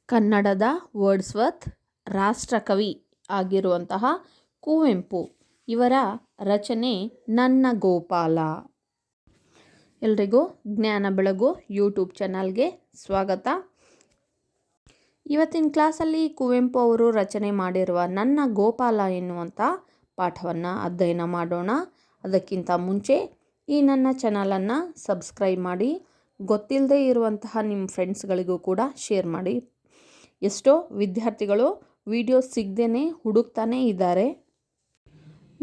ಕನ್ನಡದ ವರ್ಡ್ಸ್ವರ್ತ್ ರಾಷ್ಟ್ರಕವಿ ಆಗಿರುವಂತಹ ಕುವೆಂಪು ಇವರ ರಚನೆ ನನ್ನ ಗೋಪಾಲ. ಎಲ್ರಿಗೂ ಜ್ಞಾನ ಬೆಳಗು ಯೂಟ್ಯೂಬ್ ಚಾನಲ್ಗೆ ಸ್ವಾಗತ. ಇವತ್ತಿನ ಕ್ಲಾಸಲ್ಲಿ ಕುವೆಂಪು ಅವರು ರಚನೆ ಮಾಡಿರುವ ನನ್ನ ಗೋಪಾಲ ಎನ್ನುವಂಥ ಪಾಠವನ್ನು ಅಧ್ಯಯನ ಮಾಡೋಣ. ಅದಕ್ಕಿಂತ ಮುಂಚೆ ಈ ನನ್ನ ಚಾನಲನ್ನು ಸಬ್ಸ್ಕ್ರೈಬ್ ಮಾಡಿ, ಗೊತ್ತಿಲ್ಲದೆ ಇರುವಂತಹ ನಿಮ್ಮ ಫ್ರೆಂಡ್ಸ್ಗಳಿಗೂ ಕೂಡ ಶೇರ್ ಮಾಡಿ. ಎಷ್ಟೋ ವಿದ್ಯಾರ್ಥಿಗಳು ವಿಡಿಯೋ ಸಿಗದೇ ಹುಡುಕ್ತಾನೇ ಇದ್ದಾರೆ.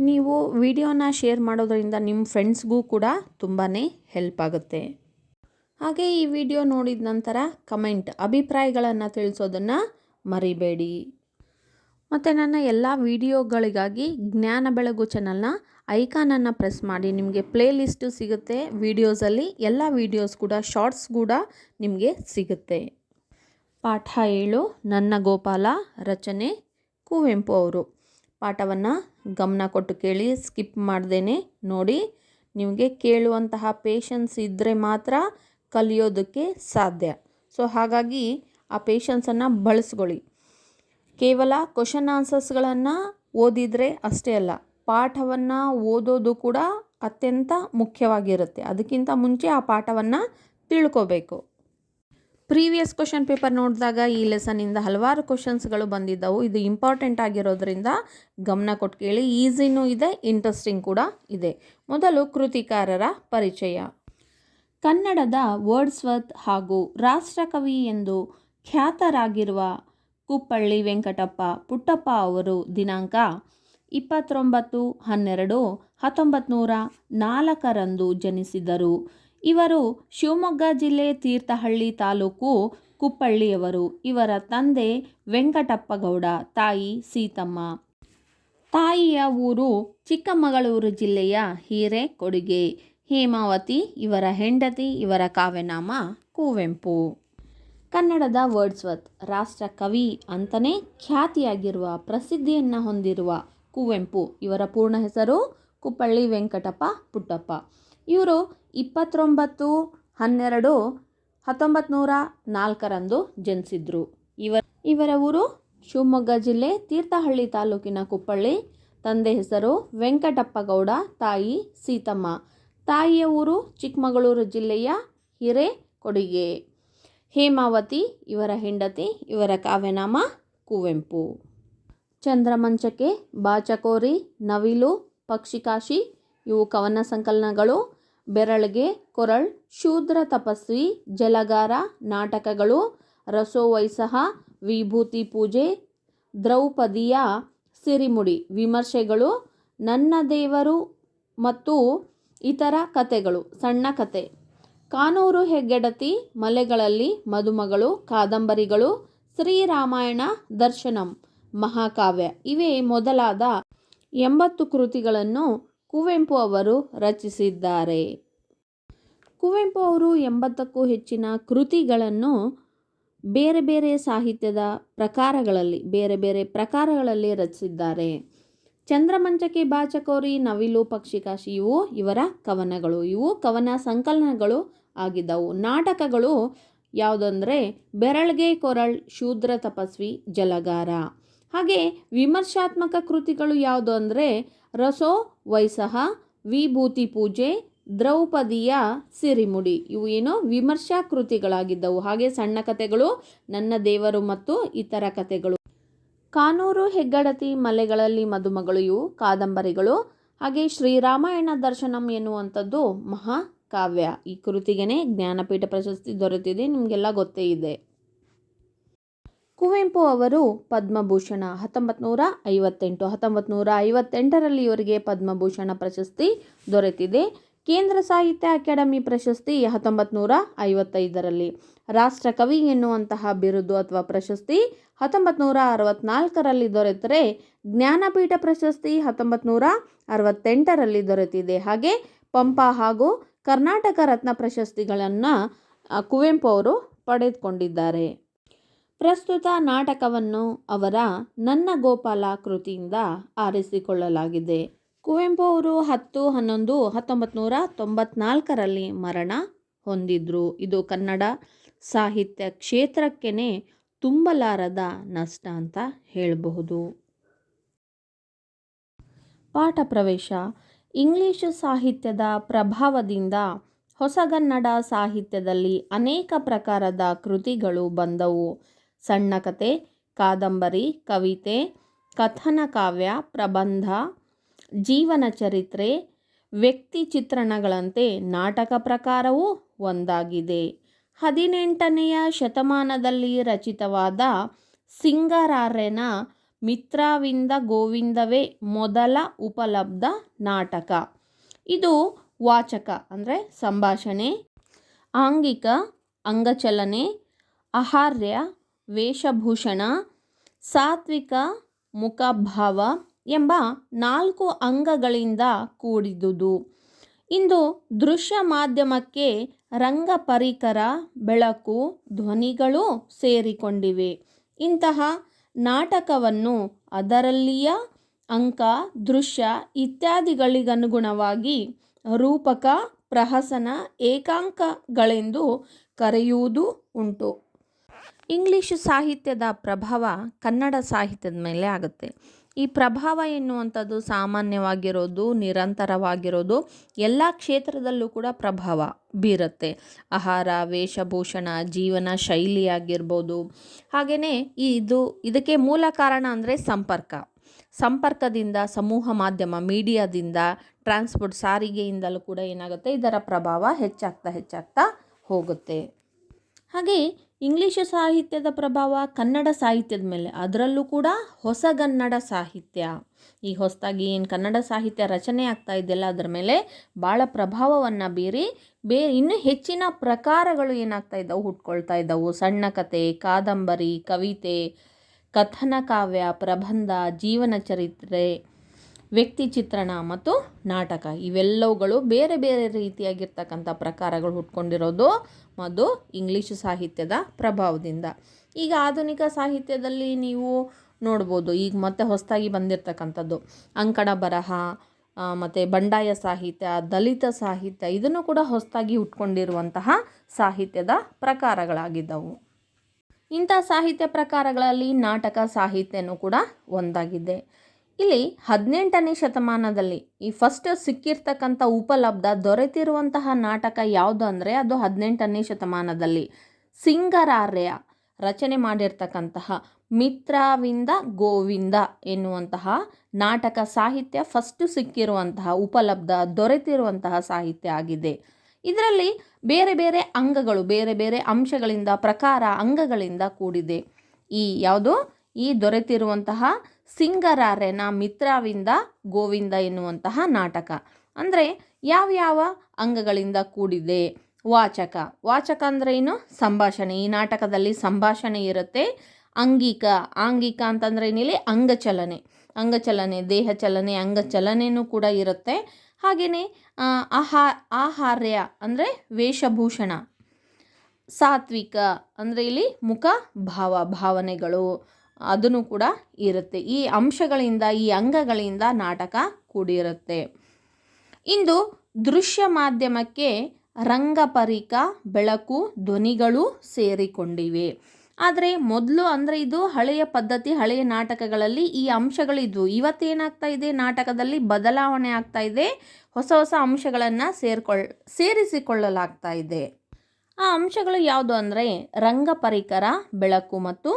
ನೀವು ವಿಡಿಯೋನ ಶೇರ್ ಮಾಡೋದರಿಂದ ನಿಮ್ಮ ಫ್ರೆಂಡ್ಸ್ಗೂ ಕೂಡ ತುಂಬಾ ಹೆಲ್ಪ್ ಆಗುತ್ತೆ. ಹಾಗೆ ಈ ವಿಡಿಯೋ ನೋಡಿದ ನಂತರ ಕಮೆಂಟ್ ಅಭಿಪ್ರಾಯಗಳನ್ನು ತಿಳಿಸೋದನ್ನು ಮರಿಬೇಡಿ. ಮತ್ತು ನನ್ನ ಎಲ್ಲ ವಿಡಿಯೋಗಳಿಗಾಗಿ ಜ್ಞಾನ ಬೆಳಗು ಚಾನಲ್ನ ಐಕಾನನ್ನು ಪ್ರೆಸ್ ಮಾಡಿ. ನಿಮಗೆ ಪ್ಲೇ ಲಿಸ್ಟು ಸಿಗುತ್ತೆ. ವಿಡಿಯೋಸಲ್ಲಿ ಎಲ್ಲ ವಿಡಿಯೋಸ್ ಕೂಡ ಶಾರ್ಟ್ಸ್ ಕೂಡ ನಿಮಗೆ ಸಿಗುತ್ತೆ. ಪಾಠ 7 ನನ್ನ ಗೋಪಾಲ, ರಚನೆ ಕುವೆಂಪು ಅವರು. ಪಾಠವನ್ನು ಗಮನ ಕೊಟ್ಟು ಕೇಳಿ, ಸ್ಕಿಪ್ ಮಾಡ್ದೇನೆ ನೋಡಿ. ನಿಮಗೆ ಕೇಳುವಂತಹ ಪೇಷನ್ಸ್ ಇದ್ದರೆ ಮಾತ್ರ ಕಲಿಯೋದಕ್ಕೆ ಸಾಧ್ಯ. ಸೊ ಹಾಗಾಗಿ ಆ ಪೇಷನ್ಸನ್ನು ಬಳಸ್ಕೊಳ್ಳಿ. ಕೇವಲ ಕ್ವಶನ್ ಆನ್ಸರ್ಸ್ಗಳನ್ನು ಓದಿದರೆ ಅಷ್ಟೇ ಅಲ್ಲ, ಪಾಠವನ್ನು ಓದೋದು ಕೂಡ ಅತ್ಯಂತ ಮುಖ್ಯವಾಗಿರುತ್ತೆ. ಅದಕ್ಕಿಂತ ಮುಂಚೆ ಆ ಪಾಠವನ್ನು ತಿಳ್ಕೋಬೇಕು. ಪ್ರೀವಿಯಸ್ ಕ್ವಶನ್ ಪೇಪರ್ ನೋಡಿದಾಗ ಈ ಲೆಸನ್ನಿಂದ ಹಲವಾರು ಕ್ವಶನ್ಸ್ಗಳು ಬಂದಿದ್ದವು. ಇದು ಇಂಪಾರ್ಟೆಂಟ್ ಆಗಿರೋದ್ರಿಂದ ಗಮನ ಕೊಟ್ಟು ಕೇಳಿ. ಈಸಿನೂ ಇದೆ, ಇಂಟ್ರೆಸ್ಟಿಂಗ್ ಕೂಡ ಇದೆ. ಮೊದಲು ಕೃತಿಕಾರರ ಪರಿಚಯ. ಕನ್ನಡದ ವರ್ಡ್ಸ್ವರ್ತ್ ಹಾಗೂ ರಾಷ್ಟ್ರಕವಿ ಎಂದು ಖ್ಯಾತರಾಗಿರುವ ಕುಪ್ಪಳ್ಳಿ ವೆಂಕಟಪ್ಪ ಪುಟ್ಟಪ್ಪ ಅವರು ದಿನಾಂಕ 29/12/1904 ಜನಿಸಿದರು. ಇವರು ಶಿವಮೊಗ್ಗ ಜಿಲ್ಲೆ ತೀರ್ಥಹಳ್ಳಿ ತಾಲೂಕು ಕುಪ್ಪಳ್ಳಿಯವರು. ಇವರ ತಂದೆ ವೆಂಕಟಪ್ಪಗೌಡ, ತಾಯಿ ಸೀತಮ್ಮ. ತಾಯಿಯ ಊರು ಚಿಕ್ಕಮಗಳೂರು ಜಿಲ್ಲೆಯ ಹಿರೇಕೊಡಿಗೆ. ಹೇಮಾವತಿ ಇವರ ಹೆಂಡತಿ. ಇವರ ಕಾವ್ಯನಾಮ ಕುವೆಂಪು. ಕನ್ನಡದ ವರ್ಡ್ಸ್ವರ್ತ್ ರಾಷ್ಟ್ರ ಕವಿ ಅಂತಲೇ ಖ್ಯಾತಿಯಾಗಿರುವ, ಪ್ರಸಿದ್ಧಿಯನ್ನು ಹೊಂದಿರುವ ಕುವೆಂಪು ಇವರ ಪೂರ್ಣ ಹೆಸರು ಕುಪ್ಪಳ್ಳಿ ವೆಂಕಟಪ್ಪ ಪುಟ್ಟಪ್ಪ. ಇವರು 29/12/1904 ಜನಿಸಿದ್ರು. ಇವರ ಊರು ಶಿವಮೊಗ್ಗ ಜಿಲ್ಲೆ ತೀರ್ಥಹಳ್ಳಿ ತಾಲೂಕಿನ ಕುಪ್ಪಳ್ಳಿ. ತಂದೆ ಹೆಸರು ವೆಂಕಟಪ್ಪಗೌಡ, ತಾಯಿ ಸೀತಮ್ಮ. ತಾಯಿಯ ಊರು ಚಿಕ್ಕಮಗಳೂರು ಜಿಲ್ಲೆಯ ಹಿರೇಕೊಡಿಗೆ. ಹೇಮಾವತಿ ಇವರ ಹೆಂಡತಿ. ಇವರ ಕಾವ್ಯನಾಮ ಕುವೆಂಪು. ಚಂದ್ರಮಂಚಕೆ, ಬಾಚಕೋರಿ, ನವಿಲು, ಪಕ್ಷಿಕಾಶಿ ಇವು ಕವನ ಸಂಕಲನಗಳು. ಬೆರಳ್ಗೆ ಕೊರಳ್, ಶೂದ್ರ ತಪಸ್ವಿ, ಜಲಗಾರ ನಾಟಕಗಳು. ರಸೋವೈಸಹ, ವಿಭೂತಿ ಪೂಜೆ, ದ್ರೌಪದಿಯ ಸಿರಿಮುಡಿ ವಿಮರ್ಶೆಗಳು. ನನ್ನ ದೇವರು ಮತ್ತು ಇತರ ಕಥೆಗಳು ಸಣ್ಣ ಕತೆ. ಕಾನೂರು ಹೆಗ್ಗಡತಿ, ಮಲೆಗಳಲ್ಲಿ ಮದುಮಗಳು, ಕಾದಂಬರಿಗಳು. ಶ್ರೀರಾಮಾಯಣ ದರ್ಶನಂ ಮಹಾಕಾವ್ಯ ಇವೇ ಮೊದಲಾದ 80 ಕೃತಿಗಳನ್ನು ಕುವೆಂಪು ಅವರು ರಚಿಸಿದ್ದಾರೆ. ಕುವೆಂಪು ಅವರು 80ಕ್ಕೂ ಹೆಚ್ಚಿನ ಕೃತಿಗಳನ್ನು ಬೇರೆ ಬೇರೆ ಸಾಹಿತ್ಯದ ಪ್ರಕಾರಗಳಲ್ಲಿ ರಚಿಸಿದ್ದಾರೆ. ಚಂದ್ರಮಂಚಕೆ, ಬಾಚಕೋರಿ, ನವಿಲು, ಪಕ್ಷಿಕಾಶಿ ಇವು ಇವರ ಕವನಗಳು. ಇವು ಕವನ ಸಂಕಲನಗಳು ಆಗಿದ್ದವು. ನಾಟಕಗಳು ಯಾವುದಂದರೆ ಬೆರಳ್ಗೆ ಕೊರಳ್, ಶೂದ್ರ ತಪಸ್ವಿ, ಜಲಗಾರ. ಹಾಗೆ ವಿಮರ್ಶಾತ್ಮಕ ಕೃತಿಗಳು ಯಾವುದು ಅಂದರೆ ರಸೋ ವೈಸಹ, ವಿಭೂತಿ ಪೂಜೆ, ದ್ರೌಪದಿಯ ಸಿರಿಮುಡಿ ಇವು ಏನು ವಿಮರ್ಶಾ ಕೃತಿಗಳಾಗಿದ್ದವು. ಹಾಗೆ ಸಣ್ಣ ಕಥೆಗಳು, ನನ್ನ ದೇವರು ಮತ್ತು ಇತರ ಕಥೆಗಳು. ಕಾನೂರು ಹೆಗ್ಗಡತಿ, ಮಲೆಗಳಲ್ಲಿ ಮದುಮಗಳು ಇವು ಕಾದಂಬರಿಗಳು. ಹಾಗೆ ಶ್ರೀರಾಮಾಯಣ ದರ್ಶನಂ ಎನ್ನುವಂಥದ್ದು ಮಹಾಕಾವ್ಯ. ಈ ಕೃತಿಗೆನೇ ಜ್ಞಾನಪೀಠ ಪ್ರಶಸ್ತಿ ದೊರೆತಿದೆ, ನಿಮಗೆಲ್ಲ ಗೊತ್ತೇ ಇದೆ. ಕುವೆಂಪು ಅವರು ಪದ್ಮಭೂಷಣ 1958 ಇವರಿಗೆ ಪದ್ಮಭೂಷಣ ಪ್ರಶಸ್ತಿ ದೊರೆತಿದೆ. ಕೇಂದ್ರ ಸಾಹಿತ್ಯ ಅಕಾಡೆಮಿ ಪ್ರಶಸ್ತಿ 1955. ರಾಷ್ಟ್ರಕವಿ ಎನ್ನುವಂತಹ ಬಿರುದು ಅಥವಾ ಪ್ರಶಸ್ತಿ 1964 ದೊರೆತರೆ, ಜ್ಞಾನಪೀಠ ಪ್ರಶಸ್ತಿ 1968 ದೊರೆತಿದೆ. ಹಾಗೆ ಪಂಪ ಹಾಗೂ ಕರ್ನಾಟಕ ರತ್ನ ಪ್ರಶಸ್ತಿಗಳನ್ನು ಕುವೆಂಪು ಅವರು ಪಡೆದುಕೊಂಡಿದ್ದಾರೆ. ಪ್ರಸ್ತುತ ನಾಟಕವನ್ನು ಅವರ ನನ್ನ ಗೋಪಾಲ ಕೃತಿಯಿಂದ ಆರಿಸಿಕೊಳ್ಳಲಾಗಿದೆ. ಕುವೆಂಪು ಅವರು 10/11/1994 ಮರಣ ಹೊಂದಿದ್ರು. ಇದು ಕನ್ನಡ ಸಾಹಿತ್ಯ ಕ್ಷೇತ್ರಕ್ಕೇ ತುಂಬಲಾರದ ನಷ್ಟ ಅಂತ ಹೇಳಬಹುದು. ಪಾಠ ಪ್ರವೇಶ. ಇಂಗ್ಲಿಷ್ ಸಾಹಿತ್ಯದ ಪ್ರಭಾವದಿಂದ ಹೊಸಗನ್ನಡ ಸಾಹಿತ್ಯದಲ್ಲಿ ಅನೇಕ ಪ್ರಕಾರದ ಕೃತಿಗಳು ಬಂದವು. ಸಣ್ಣ ಕತೆ, ಕಾದಂಬರಿ, ಕವಿತೆ, ಕಥನ ಕಾವ್ಯ, ಪ್ರಬಂಧ, ಜೀವನ ಚರಿತ್ರೆ, ವ್ಯಕ್ತಿ ಚಿತ್ರಣಗಳಂತೆ ನಾಟಕ ಪ್ರಕಾರವೂ ಒಂದಾಗಿದೆ. 18ನೆಯ ಶತಮಾನದಲ್ಲಿ ರಚಿತವಾದ ಸಿಂಗರಾರ್ಯನ ಮಿತ್ರವಿಂದ ಗೋವಿಂದವೇ ಮೊದಲ ಉಪಲಬ್ಧ ನಾಟಕ. ಇದು ವಾಚಕ ಅಂದರೆ ಸಂಭಾಷಣೆ, ಆಂಗಿಕ ಅಂಗಚಲನೆ, ಆಹಾರ್ಯ ವೇಷಭೂಷಣ, ಸಾತ್ವಿಕ ಮುಖಭಾವ ಎಂಬ 4 ಅಂಗಗಳಿಂದ ಕೂಡಿದುದು. ಇಂದು ದೃಶ್ಯ ಮಾಧ್ಯಮಕ್ಕೆ ರಂಗ ಪರಿಕರ, ಬೆಳಕು, ಧ್ವನಿಗಳು ಸೇರಿಕೊಂಡಿವೆ. ಇಂತಹ ನಾಟಕವನ್ನು ಅದರಲ್ಲಿಯ ಅಂಕ, ದೃಶ್ಯ ಇತ್ಯಾದಿಗಳಿಗನುಗುಣವಾಗಿ ರೂಪಕ, ಪ್ರಹಸನ, ಏಕಾಂಕಗಳೆಂದು ಕರೆಯುವುದೂ ಉಂಟು. ಇಂಗ್ಲಿಷ್ ಸಾಹಿತ್ಯದ ಪ್ರಭಾವ ಕನ್ನಡ ಸಾಹಿತ್ಯದ ಮೇಲೆ ಆಗುತ್ತೆ. ಈ ಪ್ರಭಾವ ಎನ್ನುವಂಥದ್ದು ಸಾಮಾನ್ಯವಾಗಿರೋದು, ನಿರಂತರವಾಗಿರೋದು, ಎಲ್ಲ ಕ್ಷೇತ್ರದಲ್ಲೂ ಕೂಡ ಪ್ರಭಾವ ಬೀರುತ್ತೆ. ಆಹಾರ, ವೇಷಭೂಷಣ, ಜೀವನ ಶೈಲಿ ಆಗಿರ್ಬೋದು. ಹಾಗೆಯೇ ಇದಕ್ಕೆ ಮೂಲ ಕಾರಣ ಅಂದರೆ ಸಂಪರ್ಕದಿಂದ, ಸಮೂಹ ಮಾಧ್ಯಮ ಮೀಡಿಯಾದಿಂದ, ಟ್ರಾನ್ಸ್ಪೋರ್ಟ್ ಸಾರಿಗೆಯಿಂದಲೂ ಕೂಡ ಏನಾಗುತ್ತೆ, ಇದರ ಪ್ರಭಾವ ಹೆಚ್ಚಾಗ್ತಾ ಹೋಗುತ್ತೆ. ಹಾಗೆ ಇಂಗ್ಲಿಷ್ ಸಾಹಿತ್ಯದ ಪ್ರಭಾವ ಕನ್ನಡ ಸಾಹಿತ್ಯದ ಮೇಲೆ, ಅದರಲ್ಲೂ ಕೂಡ ಹೊಸಗನ್ನಡ ಸಾಹಿತ್ಯ, ಈ ಹೊಸದಾಗಿ ಏನು ಕನ್ನಡ ಸಾಹಿತ್ಯ ರಚನೆ ಆಗ್ತಾ ಇದೆಯಲ್ಲ ಅದರ ಮೇಲೆ ಭಾಳ ಪ್ರಭಾವವನ್ನು ಬೀರಿ ಇನ್ನೂ ಹೆಚ್ಚಿನ ಪ್ರಕಾರಗಳು ಏನಾಗ್ತಾ ಇದ್ದಾವೆ, ಹುಟ್ಕೊಳ್ತಾ ಇದ್ದಾವೆ. ಸಣ್ಣ ಕತೆ, ಕಾದಂಬರಿ, ಕವಿತೆ, ಕಥನ ಕಾವ್ಯ, ಪ್ರಬಂಧ, ಜೀವನ ಚರಿತ್ರೆ, ವ್ಯಕ್ತಿ ಚಿತ್ರಣ ಮತ್ತು ನಾಟಕ ಇವೆಲ್ಲವುಗಳು ಬೇರೆ ಬೇರೆ ರೀತಿಯಾಗಿರ್ತಕ್ಕಂಥ ಪ್ರಕಾರಗಳು ಹುಟ್ಕೊಂಡಿರೋದು ಮತ್ತು ಇಂಗ್ಲೀಷ್ ಸಾಹಿತ್ಯದ ಪ್ರಭಾವದಿಂದ. ಈಗ ಆಧುನಿಕ ಸಾಹಿತ್ಯದಲ್ಲಿ ನೀವು ನೋಡ್ಬೋದು, ಈಗ ಮತ್ತೆ ಹೊಸದಾಗಿ ಬಂದಿರತಕ್ಕಂಥದ್ದು ಅಂಕಣ ಬರಹ ಮತ್ತು ಬಂಡಾಯ ಸಾಹಿತ್ಯ, ದಲಿತ ಸಾಹಿತ್ಯ, ಇದನ್ನು ಕೂಡ ಹೊಸದಾಗಿ ಹುಟ್ಕೊಂಡಿರುವಂತಹ ಸಾಹಿತ್ಯದ ಪ್ರಕಾರಗಳಾಗಿದ್ದವು. ಇಂಥ ಸಾಹಿತ್ಯ ಪ್ರಕಾರಗಳಲ್ಲಿ ನಾಟಕ ಸಾಹಿತ್ಯನೂ ಕೂಡ ಒಂದಾಗಿದೆ. ಇಲ್ಲಿ 18ನೇ ಶತಮಾನದಲ್ಲಿ ಈ ಫಸ್ಟ್ ಸಿಕ್ಕಿರ್ತಕ್ಕಂಥ ಉಪಲಬ್ಧ ದೊರೆತಿರುವಂತಹ ನಾಟಕ ಯಾವುದು ಅಂದರೆ ಅದು 18ನೇ ಶತಮಾನದಲ್ಲಿ ಸಿಂಗರಾರ್ಯ ರಚನೆ ಮಾಡಿರ್ತಕ್ಕಂತಹ ಮಿತ್ರವಿಂದ ಗೋವಿಂದ ಎನ್ನುವಂತಹ ನಾಟಕ ಸಾಹಿತ್ಯ ಫಸ್ಟ್ ಸಿಕ್ಕಿರುವಂತಹ ಉಪಲಬ್ಧ ದೊರೆತಿರುವಂತಹ ಸಾಹಿತ್ಯ ಆಗಿದೆ. ಇದರಲ್ಲಿ ಬೇರೆ ಬೇರೆ ಅಂಗಗಳು, ಬೇರೆ ಬೇರೆ ಅಂಶಗಳಿಂದ, ಪ್ರಕಾರ ಅಂಗಗಳಿಂದ ಕೂಡಿದೆ. ಈ ದೊರೆತಿರುವಂತಹ ಸಿಂಗರಾರ್ಯನ ಮಿತ್ರವಿಂದ ಗೋವಿಂದ ಎನ್ನುವಂತಹ ನಾಟಕ ಅಂದರೆ ಯಾವ್ಯಾವ ಅಂಗಗಳಿಂದ ಕೂಡಿದೆ? ವಾಚಕ ಅಂದರೆ ಏನು? ಸಂಭಾಷಣೆ. ಈ ನಾಟಕದಲ್ಲಿ ಸಂಭಾಷಣೆ ಇರುತ್ತೆ. ಆಂಗಿಕ ಅಂತಂದರೆ ಏನಿಲ್ಲ, ಅಂಗಚಲನೆ, ದೇಹ ಚಲನೆ, ಅಂಗಚಲನೆಯೂ ಕೂಡ ಇರುತ್ತೆ. ಹಾಗೆಯೇ ಆಹಾರ್ಯ ಅಂದರೆ ವೇಷಭೂಷಣ. ಸಾತ್ವಿಕ ಅಂದರೆ ಇಲ್ಲಿ ಮುಖ ಭಾವನೆಗಳು ಅದನ್ನು ಕೂಡ ಇರುತ್ತೆ. ಈ ಅಂಶಗಳಿಂದ, ಈ ಅಂಗಗಳಿಂದ ನಾಟಕ ಕೂಡಿರುತ್ತೆ. ಇಂದು ದೃಶ್ಯ ಮಾಧ್ಯಮಕ್ಕೆ ರಂಗಪರಿಕ, ಬೆಳಕು, ಧ್ವನಿಗಳು ಸೇರಿಕೊಂಡಿವೆ. ಆದರೆ ಮೊದಲು ಅಂದರೆ ಇದು ಹಳೆಯ ಪದ್ಧತಿ, ಹಳೆಯ ನಾಟಕಗಳಲ್ಲಿ ಈ ಅಂಶಗಳಿದ್ವು. ಇವತ್ತೇನಾಗ್ತಾ ಇದೆ, ನಾಟಕದಲ್ಲಿ ಬದಲಾವಣೆ ಆಗ್ತಾ ಇದೆ. ಹೊಸ ಅಂಶಗಳನ್ನು ಸೇರಿಸಿಕೊಳ್ಳಲಾಗ್ತಾ ಇದೆ. ಆ ಅಂಶಗಳು ಯಾವುದು ಅಂದರೆ ರಂಗಪರಿಕರ, ಬೆಳಕು ಮತ್ತು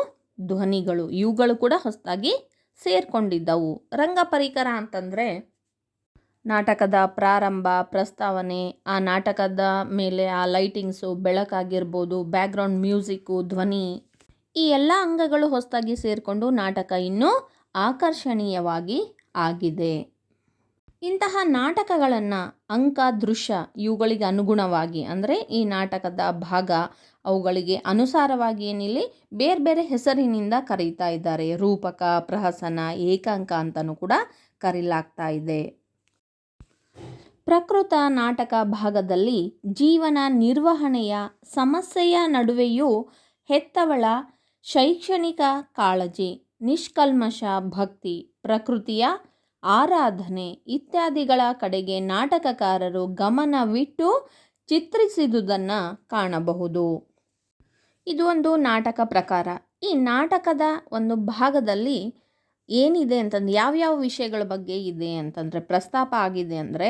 ಧ್ವನಿಗಳು. ಇವುಗಳು ಕೂಡ ಹೊಸದಾಗಿ ಸೇರ್ಕೊಂಡಿದ್ದವು. ರಂಗಪರಿಕರ ಅಂತಂದರೆ ನಾಟಕದ ಪ್ರಾರಂಭ, ಪ್ರಸ್ತಾವನೆ, ಆ ನಾಟಕದ ಮೇಲೆ ಆ ಲೈಟಿಂಗ್ಸು, ಬೆಳಕಾಗಿರ್ಬೋದು, ಬ್ಯಾಕ್ಗ್ರೌಂಡ್ ಮ್ಯೂಸಿಕ್ಕು, ಧ್ವನಿ, ಈ ಎಲ್ಲ ಅಂಗಗಳು ಹೊಸದಾಗಿ ಸೇರಿಕೊಂಡು ನಾಟಕ ಇನ್ನೂ ಆಕರ್ಷಣೀಯವಾಗಿ ಆಗಿದೆ. ಇಂತಹ ನಾಟಕಗಳನ್ನು ಅಂಕ, ದೃಶ್ಯ ಇವುಗಳಿಗೆ ಅನುಗುಣವಾಗಿ ಅಂದರೆ ಈ ನಾಟಕದ ಭಾಗ ಅವುಗಳಿಗೆ ಅನುಸಾರವಾಗಿ ಏನಿಲ್ಲಿ ಬೇರೆ ಬೇರೆ ಹೆಸರಿನಿಂದ ಕರೀತಾ ಇದ್ದಾರೆ. ರೂಪಕ, ಪ್ರಹಸನ, ಏಕಾಂಕ ಅಂತಲೂ ಕೂಡ ಕರೀಲಾಗ್ತಾ ಇದೆ. ಪ್ರಕೃತ ನಾಟಕ ಭಾಗದಲ್ಲಿ ಜೀವನ ನಿರ್ವಹಣೆಯ ಸಮಸ್ಯೆಯ ನಡುವೆಯೂ ಹೆತ್ತವಳ ಶೈಕ್ಷಣಿಕ ಕಾಳಜಿ, ನಿಷ್ಕಲ್ಮಶ ಭಕ್ತಿ, ಪ್ರಕೃತಿಯ ಆರಾಧನೆ ಇತ್ಯಾದಿಗಳ ಕಡೆಗೆ ನಾಟಕಕಾರರು ಗಮನವಿಟ್ಟು ಚಿತ್ರಿಸಿದುದನ್ನು ಕಾಣಬಹುದು. ಇದು ಒಂದು ನಾಟಕ ಪ್ರಕಾರ. ಈ ನಾಟಕದ ಒಂದು ಭಾಗದಲ್ಲಿ ಏನಿದೆ ಅಂತಂದು ಯಾವ್ಯಾವ ವಿಷಯಗಳ ಬಗ್ಗೆ ಇದೆ ಅಂತಂದರೆ ಪ್ರಸ್ತಾಪ ಆಗಿದೆ ಅಂದರೆ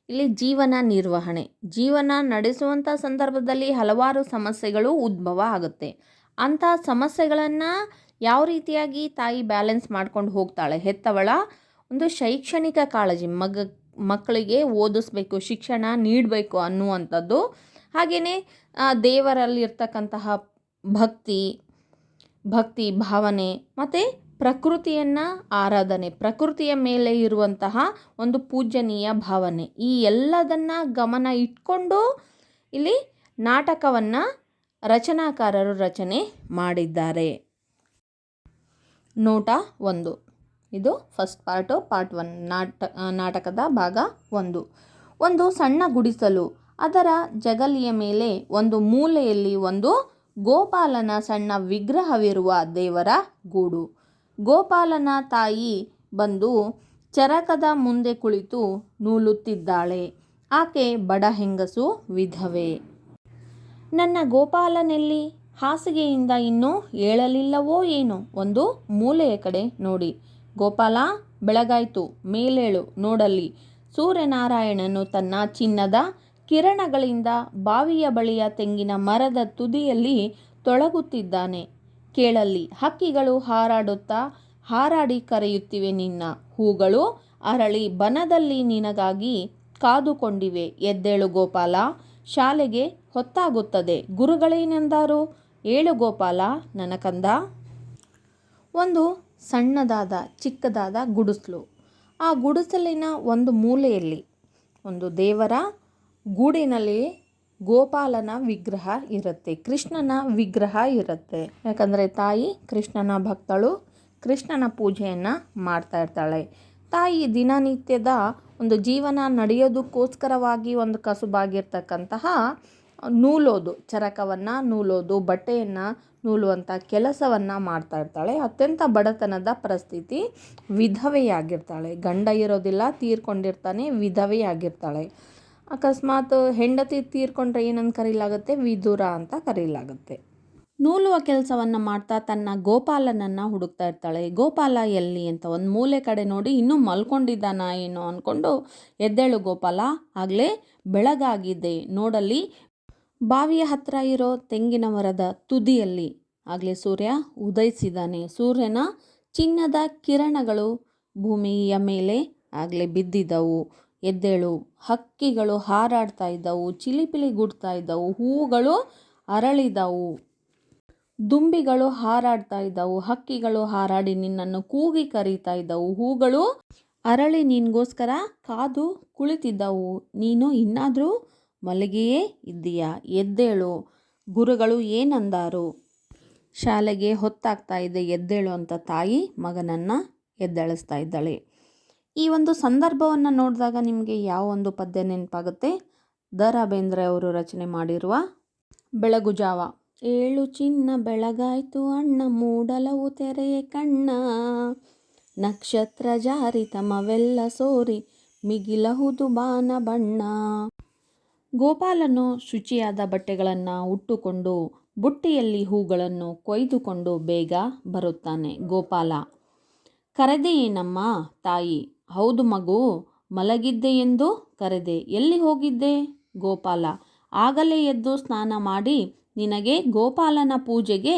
ಇಲ್ಲಿ ಜೀವನ ನಿರ್ವಹಣೆ, ಜೀವನ ನಡೆಸುವಂಥ ಸಂದರ್ಭದಲ್ಲಿ ಹಲವಾರು ಸಮಸ್ಯೆಗಳು ಉದ್ಭವ ಆಗುತ್ತೆ. ಅಂಥ ಸಮಸ್ಯೆಗಳನ್ನು ಯಾವ ರೀತಿಯಾಗಿ ತಾಯಿ ಬ್ಯಾಲೆನ್ಸ್ ಮಾಡ್ಕೊಂಡು ಹೋಗ್ತಾಳೆ, ಹೆತ್ತವಳ ಒಂದು ಶೈಕ್ಷಣಿಕ ಕಾಳಜಿ, ಮಕ್ಕಳಿಗೆ ಓದಿಸ್ಬೇಕು, ಶಿಕ್ಷಣ ನೀಡಬೇಕು ಅನ್ನುವಂಥದ್ದು, ಹಾಗೆಯೇ ದೇವರಲ್ಲಿರ್ತಕ್ಕಂತಹ ಭಕ್ತಿ ಭಾವನೆ ಮತ್ತು ಪ್ರಕೃತಿಯನ್ನು ಆರಾಧನೆ, ಪ್ರಕೃತಿಯ ಮೇಲೆ ಇರುವಂತಹ ಒಂದು ಪೂಜನೀಯ ಭಾವನೆ, ಈ ಎಲ್ಲದನ್ನು ಗಮನ ಇಟ್ಕೊಂಡು ಇಲ್ಲಿ ನಾಟಕವನ್ನು ರಚನಾಕಾರರು ರಚನೆ ಮಾಡಿದ್ದಾರೆ. ನೋಟ 1, ಇದು ಫಸ್ಟ್ ಪಾರ್ಟ್ 1 ನಾಟಕದ ಭಾಗ 1. ಒಂದು ಸಣ್ಣ ಗುಡಿಸಲು, ಅದರ ಜಗಲಿಯ ಮೇಲೆ ಒಂದು ಮೂಲೆಯಲ್ಲಿ ಒಂದು ಗೋಪಾಲನ ಸಣ್ಣ ವಿಗ್ರಹವಿರುವ ದೇವರ ಗೂಡು. ಗೋಪಾಲನ ತಾಯಿ ಬಂದು ಚರಕದ ಮುಂದೆ ಕುಳಿತು ನೂಲುತ್ತಿದ್ದಾಳೆ. ಆಕೆ ಬಡ ಹೆಂಗಸು, ವಿಧವೆ. ನನ್ನ ಗೋಪಾಲನೆಲ್ಲಿ? ಹಾಸಿಗೆಯಿಂದ ಇನ್ನೂ ಏಳಲಿಲ್ಲವೋ ಏನೋ? ಒಂದು ಮೂಲೆಯ ಕಡೆ ನೋಡಿ. ಗೋಪಾಲ, ಬೆಳಗಾಯ್ತು, ಮೇಲೇಳು ನೋಡಲ್ಲಿ. ಸೂರ್ಯನಾರಾಯಣನು ತನ್ನ ಚಿನ್ನದ ಕಿರಣಗಳಿಂದ ಬಾವಿಯ ಬಳಿಯ ತೆಂಗಿನ ಮರದ ತುದಿಯಲ್ಲಿ ತೊಳಗುತ್ತಿದ್ದಾನೆ. ಕೇಳಲ್ಲಿ, ಹಕ್ಕಿಗಳು ಹಾರಾಡಿ ಕರೆಯುತ್ತಿವೆ ನಿನ್ನ. ಹೂಗಳು ಅರಳಿ ಬನದಲ್ಲಿ ನಿನಗಾಗಿ ಕಾದುಕೊಂಡಿವೆ. ಎದ್ದೇಳು ಗೋಪಾಲ, ಶಾಲೆಗೆ ಹೊತ್ತಾಗುತ್ತದೆ. ಗುರುಗಳೇನೆಂದಾರು? ಏಳು ಗೋಪಾಲ ನನ್ನ ಕಂದ. ಒಂದು ಚಿಕ್ಕದಾದ ಗುಡಿಸಲು. ಆ ಗುಡಿಸಲಿನ ಒಂದು ಮೂಲೆಯಲ್ಲಿ ಒಂದು ದೇವರ ಗೂಡಿನಲ್ಲಿ ಗೋಪಾಲನ ವಿಗ್ರಹ ಇರುತ್ತೆ, ಕೃಷ್ಣನ ವಿಗ್ರಹ ಇರುತ್ತೆ. ಯಾಕಂದರೆ ತಾಯಿ ಕೃಷ್ಣನ ಭಕ್ತಳು, ಕೃಷ್ಣನ ಪೂಜೆಯನ್ನು ಮಾಡ್ತಾ ಇರ್ತಾಳೆ. ತಾಯಿ ದಿನನಿತ್ಯದ ಒಂದು ಜೀವನ ನಡೆಯೋದಕ್ಕೋಸ್ಕರವಾಗಿ ಒಂದು ಕಸುಬಾಗಿರ್ತಕ್ಕಂತಹ ನೂಲೋದು, ಚರಕವನ್ನು ನೂಲೋದು, ಬಟ್ಟೆಯನ್ನು ನೂಲುವಂಥ ಕೆಲಸವನ್ನು ಮಾಡ್ತಾ ಇರ್ತಾಳೆ. ಅತ್ಯಂತ ಬಡತನದ ಪರಿಸ್ಥಿತಿ, ವಿಧವೆಯಾಗಿರ್ತಾಳೆ. ಗಂಡ ಇರೋದಿಲ್ಲ, ತೀರ್ಕೊಂಡಿರ್ತಾನೆ, ವಿಧವೆಯಾಗಿರ್ತಾಳೆ. ಅಕಸ್ಮಾತ್ ಹೆಂಡತಿ ತೀರ್ಕೊಂಡ್ರೆ ಏನಂತ ಕರೀಲಾಗುತ್ತೆ? ವಿಧುರ ಅಂತ ಕರೀಲಾಗುತ್ತೆ. ನೂಲುವ ಕೆಲಸವನ್ನು ಮಾಡ್ತಾ ತನ್ನ ಗೋಪಾಲನನ್ನು ಹುಡುಕ್ತಾ ಇರ್ತಾಳೆ. ಗೋಪಾಲ ಎಲ್ಲಿ ಅಂತ ಒಂದು ಮೂಲೆ ಕಡೆ ನೋಡಿ, ಇನ್ನೂ ಮಲ್ಕೊಂಡಿದ್ದಾನ ಏನೋ ಅಂದ್ಕೊಂಡು, ಎದ್ದೇಳು ಗೋಪಾಲ, ಆಗಲೇ ಬೆಳಗಾಗಿದೆ ನೋಡಲ್ಲಿ. ಬಾವಿಯ ಹತ್ತಿರ ಇರೋ ತೆಂಗಿನ ಮರದ ತುದಿಯಲ್ಲಿ ಆಗಲೇ ಸೂರ್ಯ ಉದಯಿಸಿದ್ದಾನೆ. ಸೂರ್ಯನ ಚಿನ್ನದ ಕಿರಣಗಳು ಭೂಮಿಯ ಮೇಲೆ ಆಗಲೇ ಬಿದ್ದಿದ್ದವು. ಎದ್ದೇಳು. ಹಕ್ಕಿಗಳು ಹಾರಾಡ್ತಾ ಇದ್ದವು, ಚಿಲಿಪಿಲಿ ಗುಡ್ತಾ ಇದ್ದವು, ಹೂಗಳು ಅರಳಿದವು, ದುಂಬಿಗಳು ಹಾರಾಡ್ತಾ ಇದ್ದವು, ಹಕ್ಕಿಗಳು ಹಾರಾಡಿ ನಿನ್ನನ್ನು ಕೂಗಿ ಕರೀತಾ ಇದ್ದವು, ಹೂಗಳು ಅರಳಿ ನಿನಗೋಸ್ಕರ ಕಾದು ಕುಳಿತಿದ್ದವು. ನೀನು ಇನ್ನಾದರೂ ಮಲಗಿಯೇ ಇದ್ದೀಯಾ? ಎದ್ದೇಳು. ಗುರುಗಳು ಏನಂದಾರು? ಶಾಲೆಗೆ ಹೊತ್ತಾಗ್ತಾ ಇದೆ, ಎದ್ದೇಳು ಅಂತ ತಾಯಿ ಮಗನನ್ನು ಎದ್ದೇಳಿಸ್ತಾ ಇದ್ದಾಳೆ. ಈ ಒಂದು ಸಂದರ್ಭವನ್ನು ನೋಡಿದಾಗ ನಿಮಗೆ ಯಾವ ಒಂದು ಪದ್ಯ ನೆನಪಾಗುತ್ತೆ? ದ ರಾ ಬೇಂದ್ರೆ ಅವರು ರಚನೆ ಮಾಡಿರುವ ಬೆಳಗುಜಾವ. ಏಳು ಚಿನ್ನ ಬೆಳಗಾಯ್ತು ಅಣ್ಣ, ಮೂಡಲವು ತೆರೆಯೇ ಕಣ್ಣ, ನಕ್ಷತ್ರ ಜಾರಿ ತಮವೆಲ್ಲ ಸೋರಿ ಮಿಗಿಲಹುದು ಬಾನ ಬಣ್ಣ. ಗೋಪಾಲನು ಶುಚಿಯಾದ ಬಟ್ಟೆಗಳನ್ನು ಉಟ್ಟುಕೊಂಡು ಬುಟ್ಟಿಯಲ್ಲಿ ಹೂಗಳನ್ನು ಕೊಯ್ದುಕೊಂಡು ಬೇಗ ಬರುತ್ತಾನೆ. ಗೋಪಾಲ, ಕರೆದೆಯೇನಮ್ಮ ತಾಯಿ? ಹೌದು ಮಗು, ಮಲಗಿದ್ದೆ ಎಂದು ಕರೆದೆ. ಎಲ್ಲಿ ಹೋಗಿದ್ದೆ? ಗೋಪಾಲ, ಆಗಲೇ ಎದ್ದು ಸ್ನಾನ ಮಾಡಿ ನಿನಗೆ ಗೋಪಾಲನ ಪೂಜೆಗೆ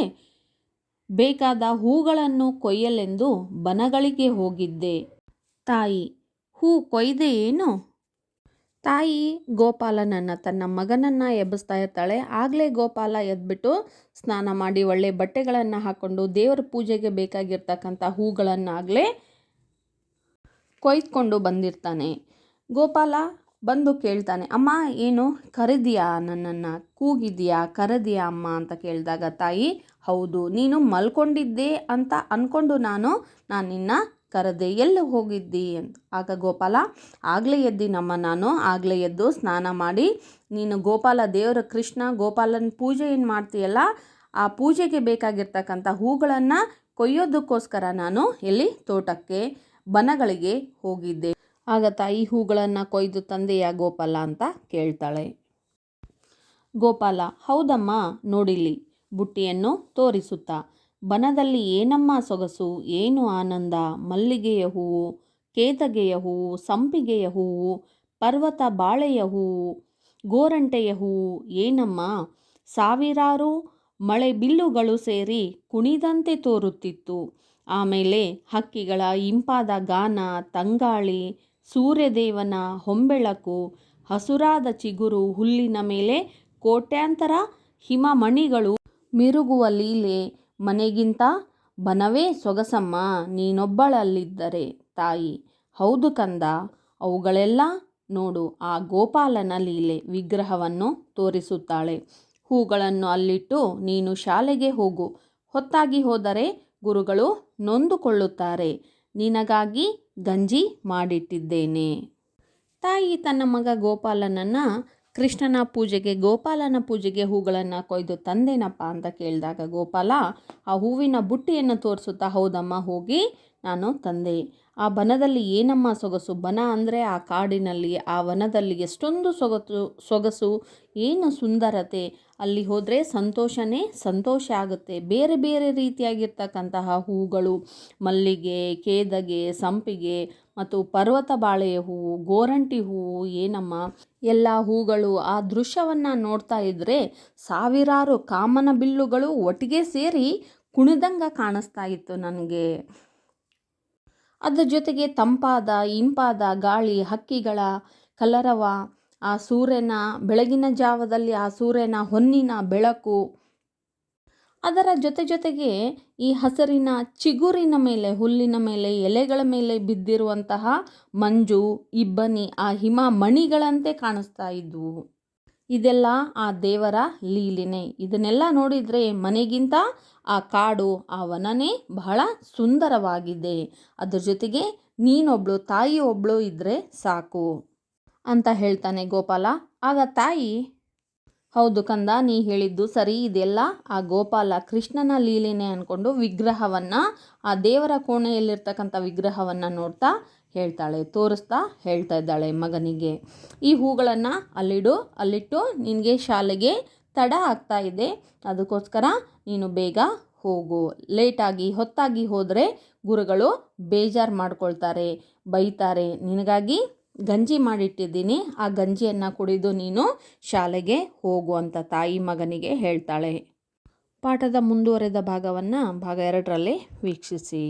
ಬೇಕಾದ ಹೂಗಳನ್ನು ಕೊಯ್ಯಲೆಂದು ಬನಗಳಿಗೆ ಹೋಗಿದ್ದೆ. ತಾಯಿ, ಹೂ ಕೊಯ್ದೆ ಏನು? ತಾಯಿ ಗೋಪಾಲನನ್ನು, ತನ್ನ ಮಗನನ್ನು ಎಬ್ಬಿಸ್ತಾ ಇರ್ತಾಳೆ. ಆಗಲೇ ಗೋಪಾಲ ಎದ್ಬಿಟ್ಟು ಸ್ನಾನ ಮಾಡಿ ಒಳ್ಳೆ ಬಟ್ಟೆಗಳನ್ನು ಹಾಕ್ಕೊಂಡು ದೇವರ ಪೂಜೆಗೆ ಬೇಕಾಗಿರ್ತಕ್ಕಂಥ ಹೂಗಳನ್ನಾಗಲೇ ಕೊಯ್ದುಕೊಂಡು ಬಂದಿರ್ತಾನೆ. ಗೋಪಾಲ ಬಂದು ಕೇಳ್ತಾನೆ, ಅಮ್ಮ ಏನು ಕರೆದಿಯಾ? ನನ್ನನ್ನು ಕೂಗಿದೆಯಾ, ಕರೆದಿಯಾ ಅಮ್ಮ ಅಂತ ಕೇಳಿದಾಗ ತಾಯಿ, ಹೌದು, ನೀನು ಮಲ್ಕೊಂಡಿದ್ದೆ ಅಂತ ಅಂದ್ಕೊಂಡು ನಾನು ನಿನ್ನ ಕರೆದೆ. ಎಲ್ಲಿ ಹೋಗಿದ್ದಿ ಅಂತ. ಆಗ ಗೋಪಾಲ, ಆಗಲೇ ಎದ್ದಿನಮ್ಮ, ನಾನು ಆಗಲೇ ಎದ್ದು ಸ್ನಾನ ಮಾಡಿ ನೀನು ಗೋಪಾಲ ದೇವರ ಕೃಷ್ಣ ಗೋಪಾಲನ ಪೂಜೆ ಏನು ಮಾಡ್ತೀಯಲ್ಲ, ಆ ಪೂಜೆಗೆ ಬೇಕಾಗಿರ್ತಕ್ಕಂಥ ಹೂಗಳನ್ನು ಕೊಯ್ಯೋದಕ್ಕೋಸ್ಕರ ನಾನು ಎಲ್ಲಿ ತೋಟಕ್ಕೆ ಬನಗಳಿಗೆ ಹೋಗಿದ್ದೆ. ಆಗ ತಾಯಿ ಹೂಗಳನ್ನು ಕೊಯ್ದು ತಂದೆಯಾ ಗೋಪಾಲ ಅಂತ ಕೇಳ್ತಾಳೆ. ಗೋಪಾಲ, ಹೌದಮ್ಮ, ನೋಡಿಲ್ಲಿ ಬುಟ್ಟಿಯನ್ನು ತೋರಿಸುತ್ತಾ. ಬನದಲ್ಲಿ ಏನಮ್ಮ ಸೊಗಸು, ಏನು ಆನಂದ, ಮಲ್ಲಿಗೆಯ ಹೂವು, ಕೇತಗೆಯ ಹೂವು, ಸಂಪಿಗೆಯ ಹೂವು, ಪರ್ವತ ಬಾಳೆಯ ಹೂವು, ಗೋರಂಟೆಯ ಹೂವು ಏನಮ್ಮ, ಸಾವಿರಾರು ಮಳೆ ಬಿಲ್ಲುಗಳು ಸೇರಿ ಕುಣಿದಂತೆ ತೋರುತ್ತಿತ್ತು. ಆಮೇಲೆ ಹಕ್ಕಿಗಳ ಇಂಪಾದ ಗಾನ, ತಂಗಾಳಿ, ಸೂರ್ಯದೇವನ ಹೊಂಬೆಳಕು, ಹಸುರಾದ ಚಿಗುರು ಹುಲ್ಲಿನ ಮೇಲೆ ಕೋಟ್ಯಾಂತರ ಹಿಮಮಣಿಗಳು ಮಿರುಗುವ ಲೀಲೆ, ಮನೆಗಿಂತ ಬನವೇ ಸೊಗಸಮ್ಮ ನೀನೊಬ್ಬಳಲ್ಲಿದ್ದರೆ ತಾಯಿ. ಹೌದು ಕಂದ, ಅವುಗಳೆಲ್ಲ ನೋಡು ಆ ಗೋಪಾಲನ ಲೀಲೆ. ವಿಗ್ರಹವನ್ನು ತೋರಿಸುತ್ತಾಳೆ. ಹೂಗಳನ್ನು ಅಲ್ಲಿಟ್ಟು ನೀನು ಶಾಲೆಗೆ ಹೋಗು. ಹೊತ್ತಾಗಿ ಹೋದರೆ ಗುರುಗಳು ನೊಂದುಕೊಳ್ಳುತ್ತಾರೆ. ನಿನಗಾಗಿ ಗಂಜಿ ಮಾಡಿಟ್ಟಿದ್ದೇನೆ. ತಾಯಿ ತನ್ನ ಮಗ ಗೋಪಾಲನನ್ನು ಕೃಷ್ಣನ ಪೂಜೆಗೆ, ಗೋಪಾಲನ ಪೂಜೆಗೆ ಹೂಗಳನ್ನು ಕೊಯ್ದು ತಂದೇನಪ್ಪ ಅಂತ ಕೇಳಿದಾಗ ಗೋಪಾಲ ಆ ಹೂವಿನ ಬುಟ್ಟಿಯನ್ನು ತೋರಿಸುತ್ತಾ, ಹೌದಮ್ಮ ಹೋಗಿ ನಾನು ತಂದೆ. ಆ ಬನದಲ್ಲಿ ಏನಮ್ಮ ಸೊಗಸು, ಬನ ಅಂದರೆ ಆ ಕಾಡಿನಲ್ಲಿ, ಆ ವನದಲ್ಲಿ ಎಷ್ಟೊಂದು ಸೊಗಸು, ಏನು ಸುಂದರತೆ. ಅಲ್ಲಿ ಹೋದರೆ ಸಂತೋಷನೇ ಸಂತೋಷ ಆಗುತ್ತೆ. ಬೇರೆ ಬೇರೆ ರೀತಿಯಾಗಿರ್ತಕ್ಕಂತಹ ಹೂಗಳು, ಮಲ್ಲಿಗೆ, ಕೇದಗೆ, ಸಂಪಿಗೆ ಮತ್ತು ಪರ್ವತ ಬಾಳೆಯ ಹೂವು, ಗೋರಂಟಿ ಹೂವು ಏನಮ್ಮ, ಎಲ್ಲ ಹೂಗಳು. ಆ ದೃಶ್ಯವನ್ನು ನೋಡ್ತಾ ಇದ್ದರೆ ಸಾವಿರಾರು ಕಾಮನ ಬಿಲ್ಲುಗಳು ಒಟ್ಟಿಗೆ ಸೇರಿ ಕುಣಿದಂಗ ಕಾಣಿಸ್ತಾ ಇತ್ತು ನನಗೆ. ಅದರ ಜೊತೆಗೆ ತಂಪಾದ ಇಂಪಾದ ಗಾಳಿ, ಹಕ್ಕಿಗಳ ಕಲರವ, ಆ ಸೂರ್ಯನ ಬೆಳಗಿನ ಜಾವದಲ್ಲಿ ಆ ಸೂರ್ಯನ ಹೊನ್ನಿನ ಬೆಳಕು, ಅದರ ಜೊತೆಗೆ ಈ ಹಸಿರಿನ ಚಿಗುರಿನ ಮೇಲೆ, ಹುಲ್ಲಿನ ಮೇಲೆ, ಎಲೆಗಳ ಮೇಲೆ ಬಿದ್ದಿರುವಂತಹ ಮಂಜು, ಇಬ್ಬನಿ, ಆ ಹಿಮ ಮಣಿಗಳಂತೆ ಕಾಣಿಸ್ತಾ ಇದ್ವು. ಇದೆಲ್ಲ ಆ ದೇವರ ಲೀಲೆನೆ. ಇದನ್ನೆಲ್ಲ ನೋಡಿದರೆ ಮನೆಗಿಂತ ಆ ಕಾಡು, ಆ ವನನೇ ಬಹಳ ಸುಂದರವಾಗಿದೆ. ಅದ್ರ ಜೊತೆಗೆ ನೀನೊಬ್ಳು, ತಾಯಿ ಒಬ್ಳು ಇದ್ದರೆ ಸಾಕು ಅಂತ ಹೇಳ್ತಾನೆ ಗೋಪಾಲ. ಆಗ ತಾಯಿ, ಹೌದು ಕಂದ, ನೀ ಹೇಳಿದ್ದು ಸರಿ, ಇದೆಲ್ಲ ಆ ಗೋಪಾಲ ಕೃಷ್ಣನ ಲೀಲೆನೆ ಅಂದ್ಕೊಂಡು ವಿಗ್ರಹವನ್ನು, ಆ ದೇವರ ಕೋಣೆಯಲ್ಲಿರ್ತಕ್ಕಂಥ ವಿಗ್ರಹವನ್ನು ನೋಡ್ತಾ ಹೇಳ್ತಾಳೆ, ತೋರಿಸ್ತಾ ಹೇಳ್ತಾ ಇದ್ದಾಳೆ ಮಗನಿಗೆ, ಈ ಹೂಗಳನ್ನು ಅಲ್ಲಿಟ್ಟು ನಿನಗೆ ಶಾಲೆಗೆ ತಡ ಆಗ್ತಾ ಇದೆ, ಅದಕ್ಕೋಸ್ಕರ ನೀನು ಬೇಗ ಹೋಗು. ಲೇಟಾಗಿ ಹೊತ್ತಾಗಿ ಹೋದರೆ ಗುರುಗಳು ಬೇಜಾರು ಮಾಡ್ಕೊಳ್ತಾರೆ, ಬೈತಾರೆ. ನಿನಗಾಗಿ ಗಂಜಿ ಮಾಡಿಟ್ಟಿದ್ದೀನಿ, ಆ ಗಂಜಿಯನ್ನು ಕುಡಿದು ನೀನು ಶಾಲೆಗೆ ಹೋಗು ಅಂತ ತಾಯಿ ಮಗನಿಗೆ ಹೇಳ್ತಾಳೆ. ಪಾಠದ ಮುಂದುವರೆದ ಭಾಗವನ್ನು ಭಾಗ 2ರಲ್ಲಿ ವೀಕ್ಷಿಸಿ.